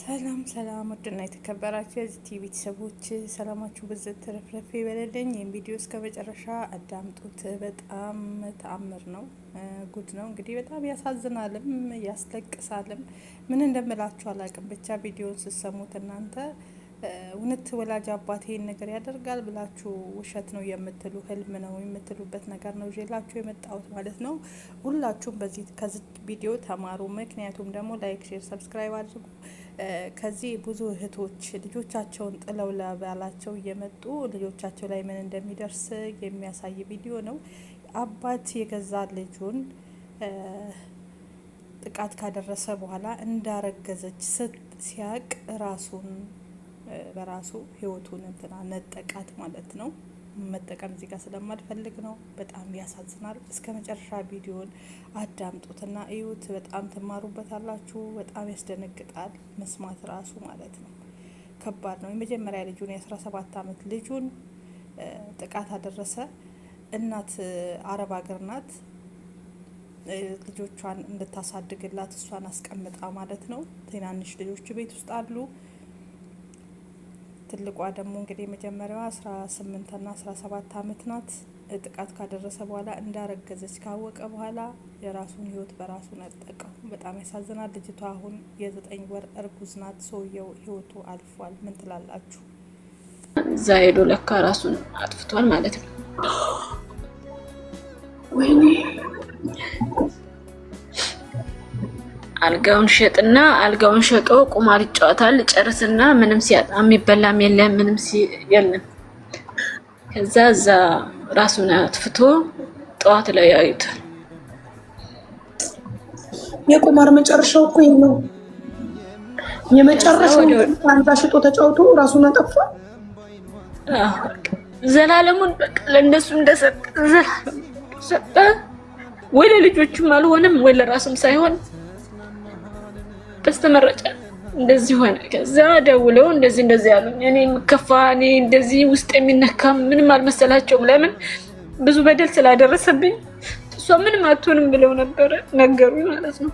ሰላም ሰላም ውድና የተከበራችሁ የዚህ ቲቪ ቤተሰቦች ሰላማችሁ ብዝት ተረፍረፍ ይበለልኝ። ይህን ቪዲዮ እስከ መጨረሻ አዳምጡት። በጣም ተአምር ነው፣ ጉድ ነው። እንግዲህ በጣም ያሳዝናልም ያስለቅሳልም። ምን እንደምላችሁ አላቅም። ብቻ ቪዲዮን ስትሰሙት እናንተ እውነት ወላጅ አባት ይሄን ነገር ያደርጋል ብላችሁ ውሸት ነው የምትሉ ህልም ነው የምትሉበት ነገር ነው ይዤላችሁ የመጣሁት ማለት ነው። ሁላችሁም ከዚህ ቪዲዮ ተማሩ። ምክንያቱም ደግሞ ላይክ፣ ሼር፣ ሰብስክራይብ አድርጉ። ከዚህ ብዙ እህቶች ልጆቻቸውን ጥለው ለባላቸው እየመጡ ልጆቻቸው ላይ ምን እንደሚደርስ የሚያሳይ ቪዲዮ ነው። አባት የገዛ ልጁን ጥቃት ካደረሰ በኋላ እንዳረገዘች ሲያቅ ራሱን በራሱ ህይወቱን እንትና ነጠቃት ማለት ነው። መጠቀም እዚህ ጋር ስለማልፈልግ ነው። በጣም ያሳዝናል። እስከ መጨረሻ ቪዲዮን አዳምጡትና እዩት። በጣም ትማሩበታላችሁ። በጣም ያስደነግጣል መስማት ራሱ ማለት ነው። ከባድ ነው። የመጀመሪያ ልጁን የ17 ዓመት ልጁን ጥቃት አደረሰ። እናት አረብ ሀገር ናት። ልጆቿን እንድታሳድግላት እሷን አስቀምጣ ማለት ነው። ትናንሽ ልጆች ቤት ውስጥ አሉ። ትልቋ ደግሞ እንግዲህ የመጀመሪያዋ 18ና 17 ዓመት ናት። ጥቃት ካደረሰ በኋላ እንዳረገዘች ካወቀ በኋላ የራሱን ህይወት በራሱ ነጠቀው። በጣም ያሳዝናል። ልጅቷ አሁን የ9 ወር እርጉዝ ናት። ሰውየው ህይወቱ አልፏል። ምን ትላላችሁ? እዛ ሄዶ ለካ ራሱን አጥፍቷል ማለት ነው። ወይኔ አልጋውን ሸጥና አልጋውን ሸጦ ቁማር ይጫወታል። ጨርስና ምንም ሲያጣ የሚበላም የለም ምንም የለም። ከዛ እዛ ራሱን አጥፍቶ ጠዋት ላይ ያዩታል። የቁማር መጨረሻው እኮ ይሄ ነው። የመጨረሻው አንተ ሽጦ ተጫውቶ ራሱን አጠፋ። ዘላለሙን በቃ ለነሱ እንደሰጠ ዘላለም ሰጠ። ወይ ለልጆቹም አልሆነም ወይ ለራሱም ሳይሆን በስተመረጫ እንደዚህ ሆነ። ከዛ ደውለው እንደዚህ ያሉኝ እኔ ምከፋ እኔ እንደዚህ ውስጥ የሚነካ ምንም አልመሰላቸውም። ለምን ብዙ በደል ስላደረሰብኝ እሷ ምንም አትሆንም ብለው ነበር ነገሩኝ ማለት ነው።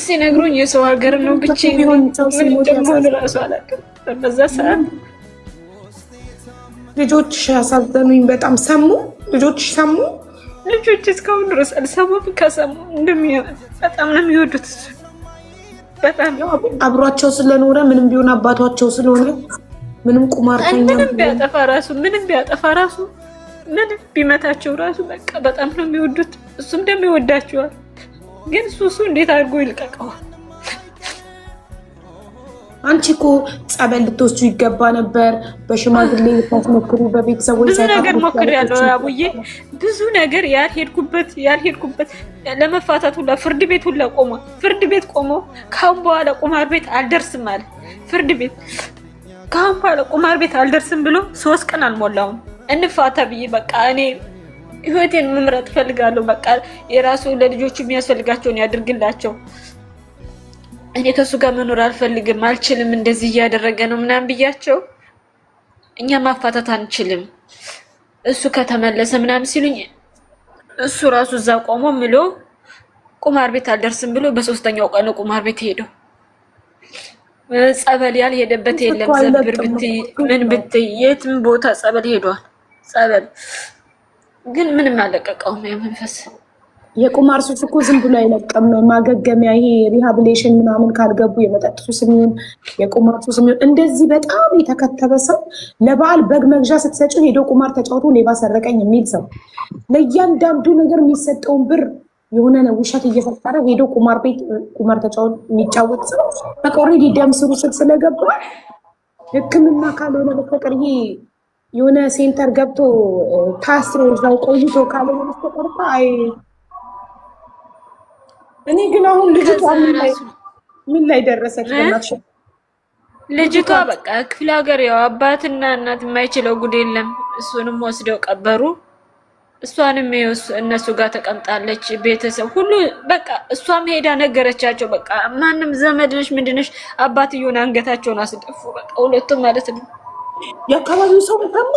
ሲነግሩኝ የሰው ሀገር ነው ብቻ ምን ደግሞ ራሱ አላውቅም። በዛ ሰዓት ልጆችሽ ያሳዘኑኝ በጣም። ሰሙ ልጆችሽ ሰሙ? ልጆች እስካሁን ድረስ አልሰሙም። ከሰሙ በጣም ነው የሚወዱት። በጣም አብሯቸው ስለኖረ ምንም ቢሆን አባቷቸው ስለሆነ ምንም ቁማርተኛ ምንም ቢያጠፋ ራሱ ምንም ቢመታቸው ራሱ በቃ በጣም ነው የሚወዱት። እሱም ደግሞ ይወዳቸዋል። ግን ሱሱ እንዴት አድርጎ ይልቀቀዋል? አንቺ እኮ ጸበል ልትወስዱ ይገባ ነበር። በሽማግሌ ልታስሞክሩ በቤተሰቦች ብዙ ነገር ሞክሬያለሁ አቡዬ። ብዙ ነገር ያልሄድኩበት ለመፋታት ሁላ ፍርድ ቤት ቆሞ ካሁን በኋላ ቁማር ቤት አልደርስም አለ። ፍርድ ቤት ካሁን በኋላ ቁማር ቤት አልደርስም ብሎ 3 ቀን አልሞላውም እንፋታ ብዬ በቃ እኔ ህይወቴን መምረጥ ፈልጋለሁ። በቃ የራሱ ለልጆቹ የሚያስፈልጋቸውን ያድርግላቸው። እኔ ከሱ ጋር መኖር አልፈልግም፣ አልችልም፣ እንደዚህ እያደረገ ነው ምናምን ብያቸው እኛ ማፋታት አንችልም እሱ ከተመለሰ ምናምን ሲሉኝ እሱ ራሱ እዛ ቆሞ ምሎ ቁማር ቤት አልደርስም ብሎ በ3ኛው ቀን ቁማር ቤት ሄደው ጸበል ያልሄደበት የለም። ዘብር ብትይ ምን ብትይ የትም ቦታ ጸበል ሄዷል። ጸበል ግን ምንም አለቀቀውም የመንፈስ የቁማር ሱስ እኮ ዝም ብሎ አይለቀም። ማገገሚያ ይሄ ሪሃቢሊቴሽን ምናምን ካልገቡ የመጠጥ ሱስ የሚሆን የቁማር ሱስ የሚሆን እንደዚህ በጣም የተከተበ ሰው ለበዓል በግ መግዣ ስትሰጪው ሄዶ ቁማር ተጫውቶ ሌባ ሰረቀኝ የሚል ሰው ለእያንዳንዱ ነገር የሚሰጠውን ብር የሆነ ውሸት እየፈጠረ ሄዶ ቁማር ቤት ቁማር ተጫውቶ የሚጫወት ሰው በቃ ኦልሬዲ ደም ስሩ ስር ስለገባ ሕክምና ካልሆነ በስተቀር ይሄ የሆነ ሴንተር ገብቶ ታስሮ እዛው ቆይቶ ካልሆነ በስተቀር አይ እኔ ግን አሁን ልጅቷ ምን ላይ ደረሰች? ልጅቷ በቃ ክፍለ ሀገር ያው አባትና እናት የማይችለው ጉድ የለም። እሱንም ወስደው ቀበሩ። እሷንም እነሱ ጋር ተቀምጣለች። ቤተሰብ ሁሉ በቃ እሷም ሄዳ ነገረቻቸው። በቃ ማንም ዘመድነሽ ምንድነሽ አባትየውን አንገታቸውን አስደፉ። በቃ ሁለቱም ማለት ነው። የአካባቢው ሰው ሰማ።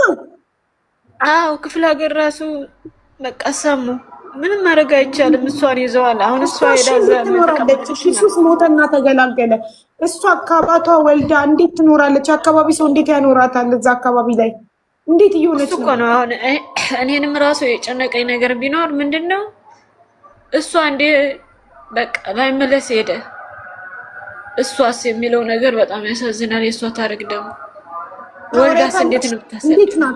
አዎ ክፍለ ሀገር ራሱ በቃ ሰሙ። ምንም ማድረግ አይቻልም። እሷን ይዘዋል። አሁን እሷ ሄዳዛ ትኖራለች። እሱስ ሞተና ተገላገለ። እሷ አካባቷ ወልዳ እንዴት ትኖራለች? አካባቢ ሰው እንዴት ያኖራታል? እዛ አካባቢ ላይ እንዴት እየሆነች እኮ ነው። አሁን እኔንም ራሱ የጨነቀኝ ነገር ቢኖር ምንድነው እሷ እንዴ በቃ ላይመለስ ሄደ። እሷስ የሚለው ነገር በጣም ያሳዝናል። የእሷ ታሪክ ደግሞ ወልዳስ እንዴት ነው የምታሰብ? እንዴት ነው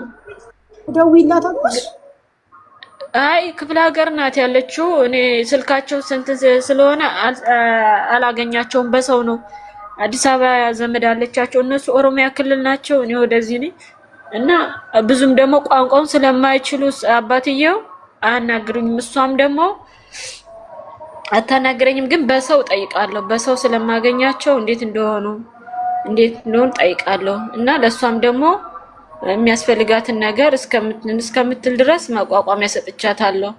ደውይላታለሽ? አይ ክፍለ ሀገር ናት ያለችው። እኔ ስልካቸው ስንት ስለሆነ አላገኛቸውም። በሰው ነው አዲስ አበባ ዘመድ አለቻቸው። እነሱ ኦሮሚያ ክልል ናቸው፣ እኔ ወደዚህ ነኝ እና ብዙም ደግሞ ቋንቋውን ስለማይችሉ አባትየው አያናግሩኝም። እሷም ደግሞ አታናግረኝም። ግን በሰው ጠይቃለሁ። በሰው ስለማገኛቸው እንዴት እንደሆኑ ጠይቃለሁ እና ለሷም ደግሞ የሚያስፈልጋትን ነገር እስከምትል ድረስ ማቋቋሚያ ሰጥቻታለሁ።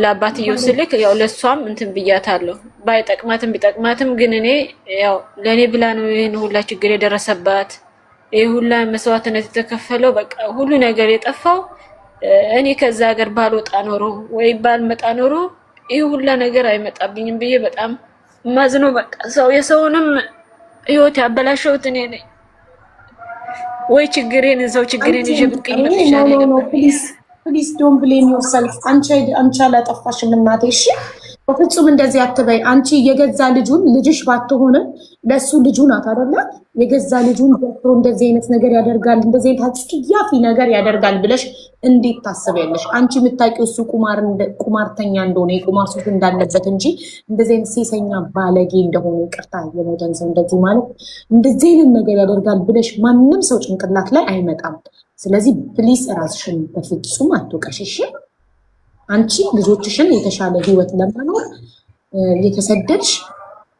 ለአባትየው ስልክ ያው ለሷም እንትን ብያታለሁ። ባይጠቅማትም ቢጠቅማትም ግን እኔ ያው ለኔ ብላ ነው ይሄን ሁላ ችግር የደረሰባት፣ ይሄ ሁላ መስዋዕትነት የተከፈለው፣ በቃ ሁሉ ነገር የጠፋው እኔ ከዛ ሀገር ባልወጣ ኖሮ ወይ ባልመጣ ኖሮ ይሄ ሁላ ነገር አይመጣብኝም ብዬ በጣም ማዝነው። በቃ ሰው የሰውንም ህይወት ያበላሸሁት እኔ ነኝ። ወይ ችግሬን ይዤ ብቅኝ ይሻለኝ ነበር። ፕሊዝ ዶንት ብሌም ዮርሰልፍ። አንቺ አላጠፋሽም እናቴ። እሺ በፍጹም እንደዚህ አትበይ። አንቺ የገዛ ልጅሽ ባትሆንም ለሱ ልጁ ናት አይደለ? የገዛ ልጁን ደፍሮ እንደዚህ አይነት ነገር ያደርጋል፣ እንደዚህ አይነት አስቂያፊ ነገር ያደርጋል ብለሽ እንዴት ታስቢያለሽ? አንቺ የምታውቂው እሱ ቁማርተኛ እንደሆነ የቁማር ሱስ እንዳለበት እንጂ እንደዚህ አይነት ሴሰኛ ባለጌ እንደሆነ፣ ይቅርታ የሞተን ሰው እንደዚህ ማለት እንደዚህ አይነት ነገር ያደርጋል ብለሽ ማንም ሰው ጭንቅላት ላይ አይመጣም። ስለዚህ ፕሊስ ራስሽን በፍጹም አትወቀሽ። እሺ አንቺ ልጆችሽን የተሻለ ህይወት ለመኖር የተሰደድሽ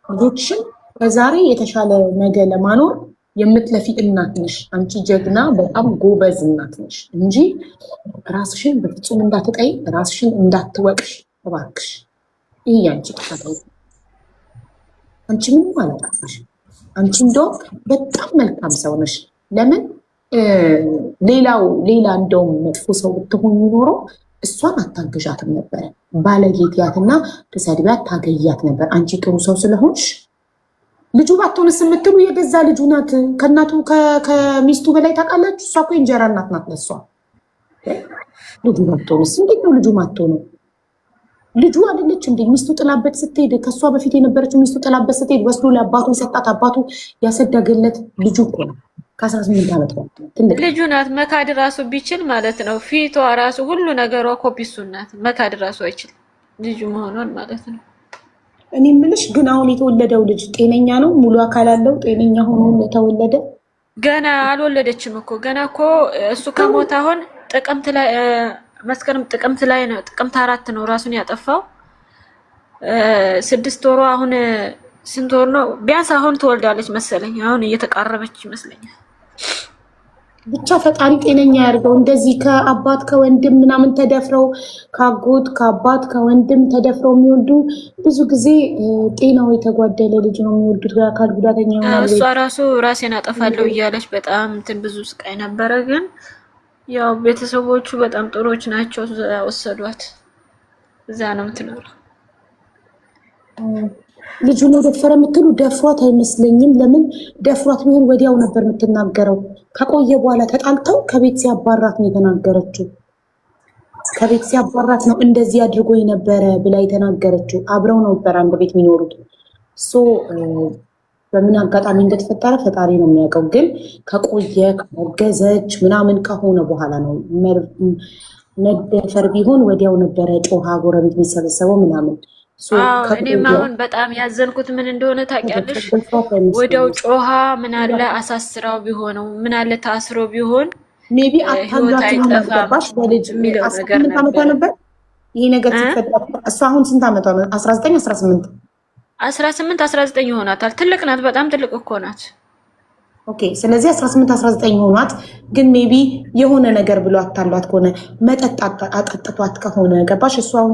ልጆችሽን በዛሬ የተሻለ ነገ ለማኖር የምትለፊ እናት ነሽ። አንቺ ጀግና በጣም ጎበዝ እናት ነሽ እንጂ ራስሽን በፍጹም እንዳትጠይ፣ ራስሽን እንዳትወቅሽ እባክሽ። ይሄ ያንቺ ጥፋት ነው። አንቺ ምንም አላጠፋሽ። አንቺ እንደውም በጣም መልካም ሰው ነሽ። ለምን ሌላ እንደውም መጥፎ ሰው ብትሆን ኖሮ እሷን አታግዣትም ነበረ። ባለጌትያትና ተሰድቢያት ታገያት ነበር። አንቺ ጥሩ ሰው ስለሆንሽ ልጁ ባትሆንስ የምትሉ የገዛ ልጁ ናት። ከእናቱ ከሚስቱ በላይ ታውቃላችሁ። እሷ እኮ እንጀራ እናት ናት ለሷ። ልጁ ባትሆንስ? እንዴት ነው ልጁ ማትሆነው? ልጁ አይደለች እንዴ? ሚስቱ ጥላበት ስትሄድ፣ ከእሷ በፊት የነበረችው ሚስቱ ጥላበት ስትሄድ ወስዶ ለአባቱ ሰጣት። አባቱ ያሰደገለት ልጁ እኮ ነው። ከ18 ዓመት ልጁ ናት። መካድ ራሱ ቢችል ማለት ነው። ፊቷ ራሱ ሁሉ ነገሯ ኮፒሱ ናት። መካድ ራሱ አይችልም ልጁ መሆኗን ማለት ነው። እኔ የምልሽ ግን አሁን የተወለደው ልጅ ጤነኛ ነው? ሙሉ አካል አለው? ጤነኛ ሆኖ የተወለደ? ገና አልወለደችም እኮ ገና እኮ እሱ ከሞተ አሁን ጥቅምት ላይ ነው። ጥቅምት 4 ነው ራሱን ያጠፋው። 6 ወሯ አሁን ስንት ወር ነው? ቢያንስ አሁን ትወልዳለች መሰለኝ። አሁን እየተቃረበች ይመስለኛል። ብቻ ፈጣሪ ጤነኛ ያድርገው። እንደዚህ ከአባት ከወንድም ምናምን ተደፍረው ከአጎት ከአባት ከወንድም ተደፍረው የሚወልዱ ብዙ ጊዜ ጤናው የተጓደለ ልጅ ነው የሚወልዱት። አካል ጉዳተኛ ይሆናል። እሷ ራሱ ራሴን አጠፋለሁ እያለች በጣም እንትን ብዙ ስቃይ ነበረ። ግን ያው ቤተሰቦቹ በጣም ጥሩዎች ናቸው። ወሰዷት። እዛ ነው የምትኖረው። ልጁን የደፈረ የምትሉ ደፍሯት አይመስለኝም። ለምን ደፍሯት ቢሆን ወዲያው ነበር የምትናገረው። ከቆየ በኋላ ተጣልተው ከቤት ሲያባራት ነው የተናገረችው። ከቤት ሲያባራት ነው እንደዚህ አድርጎ የነበረ ብላ የተናገረችው። አብረው ነበር አንድ ቤት የሚኖሩት። በምን አጋጣሚ እንደተፈጠረ ፈጣሪ ነው የሚያውቀው። ግን ከቆየ ከገዘች ምናምን ከሆነ በኋላ ነው። መደፈር ቢሆን ወዲያው ነበረ ጮሃ ጎረቤት የሚሰበሰበው ምናምን። እኔም አሁን በጣም ያዘንኩት ምን እንደሆነ ታውቂያለሽ? ወዲያው ጮሃ ምን አለ አሳስራው ቢሆነው ምን አለ ታስሮ ቢሆን ሜቢ ህይወት አይጠፋም የሚለው ነገር ነበር። ይሄ ነገር ሲፈጠር እሷ አሁን ስንት ዓመቷ ነው? 19 19 ይሆናታል። ትልቅ ናት፣ በጣም ትልቅ እኮ ናት። ኦኬ። ስለዚህ 18-19 ሆኗት፣ ግን ሜቢ የሆነ ነገር ብሎ አታሏት ከሆነ መጠጥ አጠጥቷት ከሆነ ገባሽ? እሷ አሁን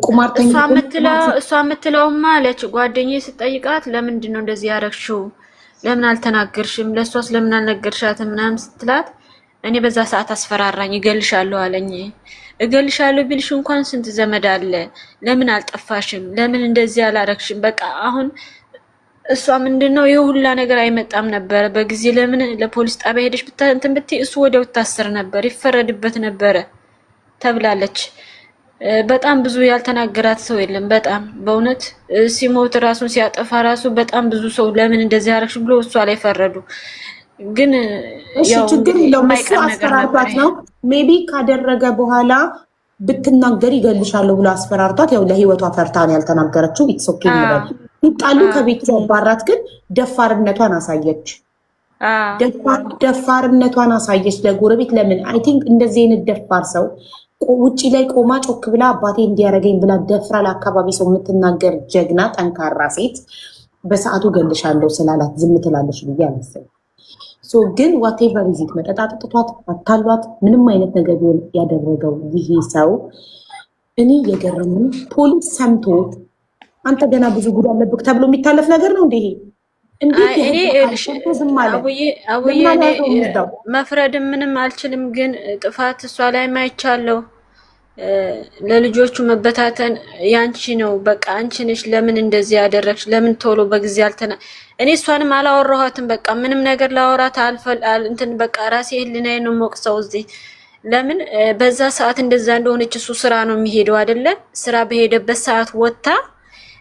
ቁማርተኛ እሷ የምትለውማ አለች። ጓደኛዬ ስጠይቃት ለምንድን ነው እንደዚህ ያደረግሽው? ለምን አልተናገርሽም? ለእሷስ ለምን አልነገርሻትም? ምናምን ስትላት እኔ በዛ ሰዓት አስፈራራኝ፣ ይገልሻለሁ አለኝ። እገልሻለሁ ቢልሽ እንኳን ስንት ዘመድ አለ ለምን አልጠፋሽም ለምን እንደዚህ አላረክሽም በቃ አሁን እሷ ምንድነው የሁላ ነገር አይመጣም ነበር በጊዜ ለምን ለፖሊስ ጣቢያ ሄደሽ እንትን ብትይ እሱ ወዲያው ታሰር ነበር ይፈረድበት ነበር ተብላለች በጣም ብዙ ያልተናገራት ሰው የለም በጣም በእውነት ሲሞት ራሱን ሲያጠፋ ራሱ በጣም ብዙ ሰው ለምን እንደዚህ አረክሽ ብሎ እሷ ላይ ፈረዱ ግን ያው ችግር ለማይቀር አስፈራርቷት ነው ሜቢ ካደረገ በኋላ ብትናገር ይገልሻለሁ ብሎ አስፈራርቷት ያው ለህይወቷ ፈርታ ነው ያልተናገረችው ኢትስ ኦኬ ነው ይጣሉ ከቤት ባራት ግን ደፋርነቷን አሳየች ደፋርነቷን አሳየች ለጎረቤት ለምን አይ ቲንክ እንደዚህ አይነት ደፋር ሰው ውጪ ላይ ቆማ ጮክ ብላ አባቴ እንዲያረገኝ ብላ ደፍራ ለአካባቢ ሰው የምትናገር ጀግና ጠንካራ ሴት በሰዓቱ ገልሻለሁ ስላላት ዝም ትላለች ብዬ አላስብም ሶ ግን ዋቴቨር ኢዚት መጠጣጥቷት አታሏት ምንም አይነት ነገር ቢሆን ያደረገው ይሄ ሰው እኔ የገረመኝ ፖሊስ ሰምቶ አንተ ገና ብዙ ጉድ አለብክ ተብሎ የሚታለፍ ነገር ነው እንዴ እኔ አቡዬ መፍረድም ምንም አልችልም ግን ጥፋት እሷ ላይ ማይቻለው ለልጆቹ መበታተን ያንቺ ነው በቃ አንቺ ነሽ ለምን እንደዚህ ያደረግሽ ለምን ቶሎ በጊዜ አልተና እኔ እሷንም አላወራኋትም በቃ ምንም ነገር ላወራት እንትን በቃ ራሴ ህሊናዬ ነው ሞቅሰው እዚህ ለምን በዛ ሰዓት እንደዛ እንደሆነች እሱ ስራ ነው የሚሄደው አይደለ ስራ በሄደበት ሰዓት ወጣ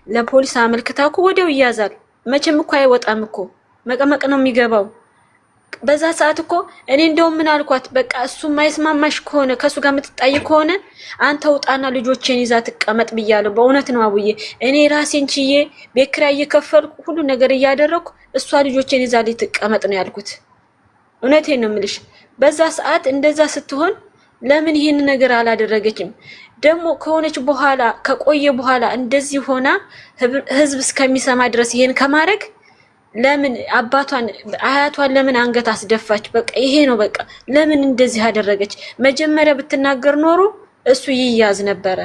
ለፖሊስ አመልክታኩ ወዲያው ይያዛል መቼም እኮ አይወጣም እኮ መቀመቅ ነው የሚገባው በዛ ሰዓት እኮ እኔ እንደውም ምን አልኳት በቃ እሱ ማይስማማሽ ከሆነ ከሱ ጋር የምትጣይ ከሆነ አንተ ውጣና ልጆቼን ይዛ ተቀመጥ ብያለሁ በእውነት ነው አቡዬ እኔ ራሴን ችዬ ቤት ኪራይ እየከፈልኩ ሁሉ ነገር እያደረኩ እሷ ልጆቼን ይዛ ልትቀመጥ ነው ያልኩት እውነቴን ነው የምልሽ በዛ ሰዓት እንደዛ ስትሆን ለምን ይሄን ነገር አላደረገችም ደግሞ ከሆነች በኋላ ከቆየ በኋላ እንደዚህ ሆና ህዝብ እስከሚሰማ ድረስ ይሄን ከማረግ ለምን አባቷን አያቷን ለምን አንገት አስደፋች በቃ ይሄ ነው በቃ ለምን እንደዚህ አደረገች መጀመሪያ ብትናገር ኖሮ እሱ ይያዝ ነበር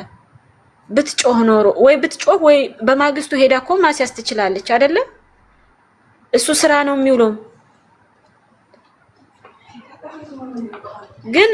ብትጮህ ኖሮ ወይ ብትጮህ ወይ በማግስቱ ሄዳኮ ማስያዝ ትችላለች አይደለ እሱ ስራ ነው የሚውለው ግን